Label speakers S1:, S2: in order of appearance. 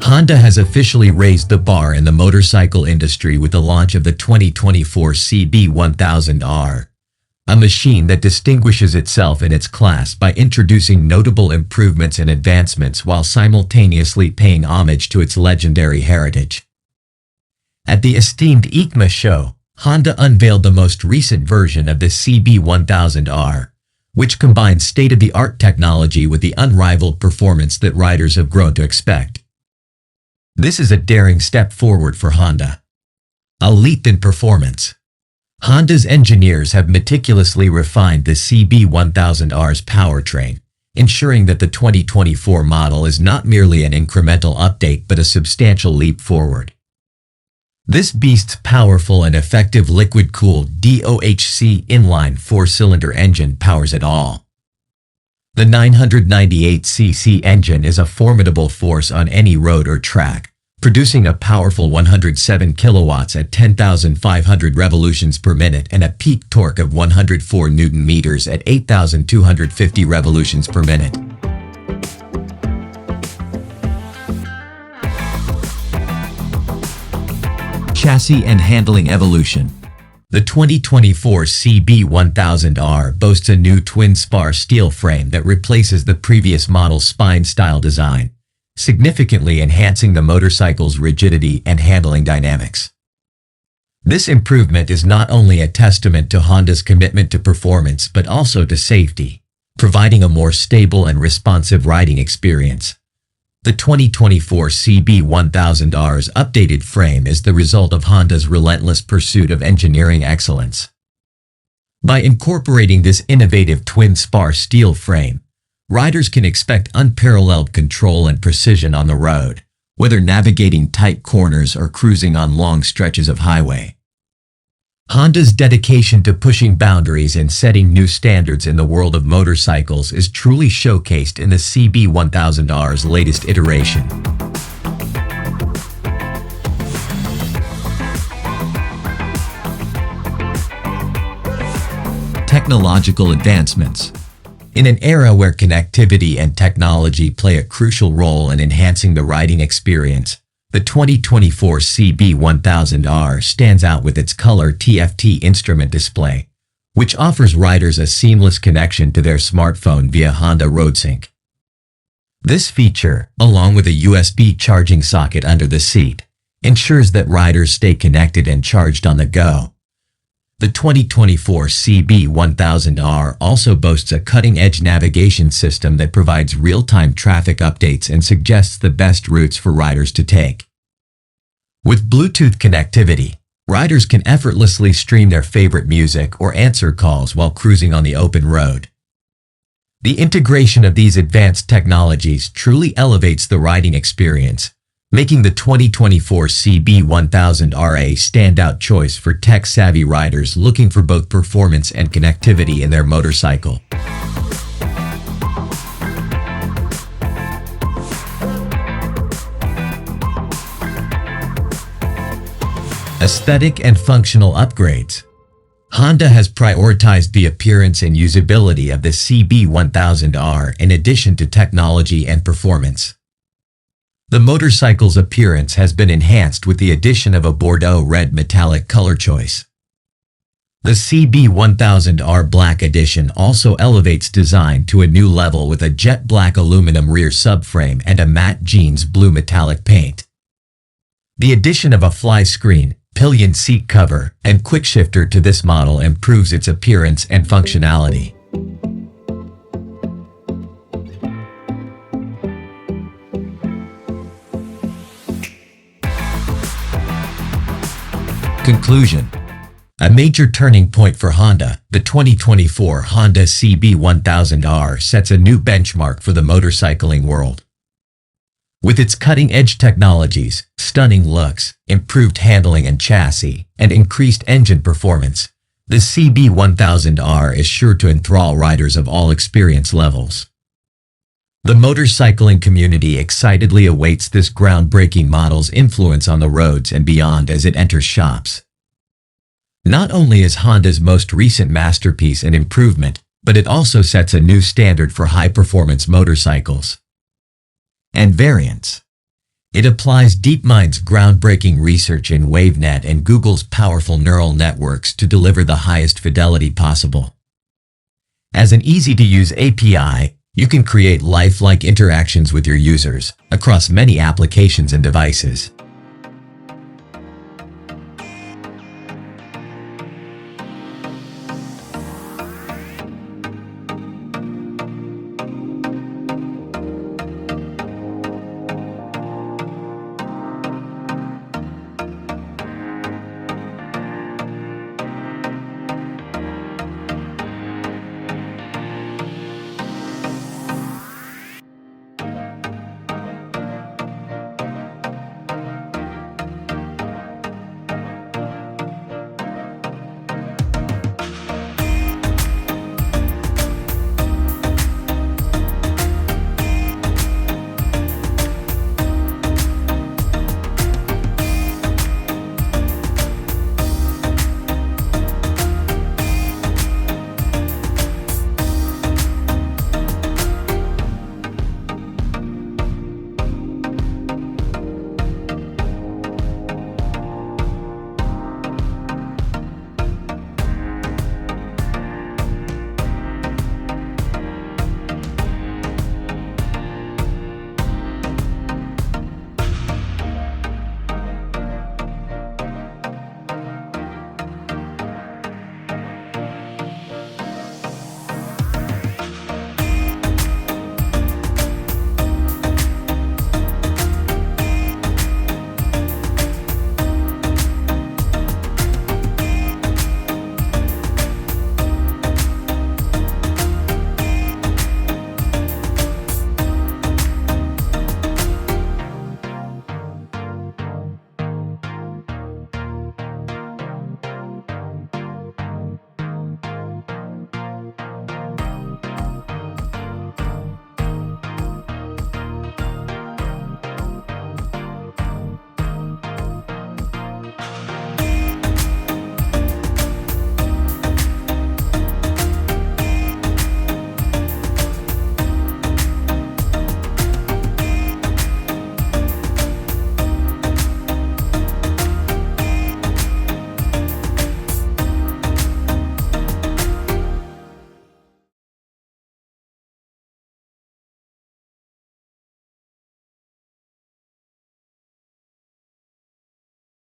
S1: Honda has officially raised the bar in the motorcycle industry with the launch of the 2024 CB1000R, a machine that distinguishes itself in its class by introducing notable improvements and advancements while simultaneously paying homage to its legendary heritage. At the esteemed EICMA show, Honda unveiled the most recent version of the CB1000R, which combines state-of-the-art technology with the unrivaled performance that riders have grown to expect. This is a daring step forward for Honda. A leap in performance. Honda's engineers have meticulously refined the CB1000R's powertrain, ensuring that the 2024 model is not merely an incremental update but a substantial leap forward. This beast's powerful and effective liquid-cooled DOHC inline four-cylinder engine powers it all. The 998cc engine is a formidable force on any road or track, producing a powerful 107 kilowatts at 10,500 revolutions per minute and a peak torque of 104 Newton meters at 8,250 revolutions per minute. Chassis and handling evolution. The 2024 CB1000R boasts a new twin-spar steel frame that replaces the previous model's spine-style design, significantly enhancing the motorcycle's rigidity and handling dynamics. This improvement is not only a testament to Honda's commitment to performance but also to safety, providing a more stable and responsive riding experience. The 2024 CB1000R's updated frame is the result of Honda's relentless pursuit of engineering excellence. By incorporating this innovative twin-spar steel frame, riders can expect unparalleled control and precision on the road, whether navigating tight corners or cruising on long stretches of highway. Honda's dedication to pushing boundaries and setting new standards in the world of motorcycles is truly showcased in the CB1000R's latest iteration. Technological advancements. In an era where connectivity and technology play a crucial role in enhancing the riding experience, the 2024 CB1000R stands out with its color TFT instrument display, which offers riders a seamless connection to their smartphone via Honda RoadSync. This feature, along with a USB charging socket under the seat, ensures that riders stay connected and charged on the go. The 2024 CB1000R also boasts a cutting-edge navigation system that provides real-time traffic updates and suggests the best routes for riders to take. With Bluetooth connectivity, riders can effortlessly stream their favorite music or answer calls while cruising on the open road. The integration of these advanced technologies truly elevates the riding experience, making the 2024 CB1000R a standout choice for tech-savvy riders looking for both performance and connectivity in their motorcycle. Aesthetic and functional upgrades. Honda has prioritized the appearance and usability of the CB1000R in addition to technology and performance. The motorcycle's appearance has been enhanced with the addition of a Bordeaux red metallic color choice. The CB1000R Black Edition also elevates design to a new level with a jet black aluminum rear subframe and a matte jeans blue metallic paint. The addition of a fly screen, pillion seat cover, and quickshifter to this model improves its appearance and functionality. Conclusion. A major turning point for Honda, the 2024 Honda CB1000R sets a new benchmark for the motorcycling world. With its cutting-edge technologies, stunning looks, improved handling and chassis, and increased engine performance, the CB1000R is sure to enthrall riders of all experience levels. The motorcycling community excitedly awaits this groundbreaking model's influence on the roads and beyond as it enters shops. Not only is Honda's most recent masterpiece an improvement, but it also sets a new standard for high-performance motorcycles and variants. It applies DeepMind's groundbreaking research in WaveNet and Google's powerful neural networks to deliver the highest fidelity possible. As an easy-to-use API, you can create lifelike interactions with your users across many applications and devices.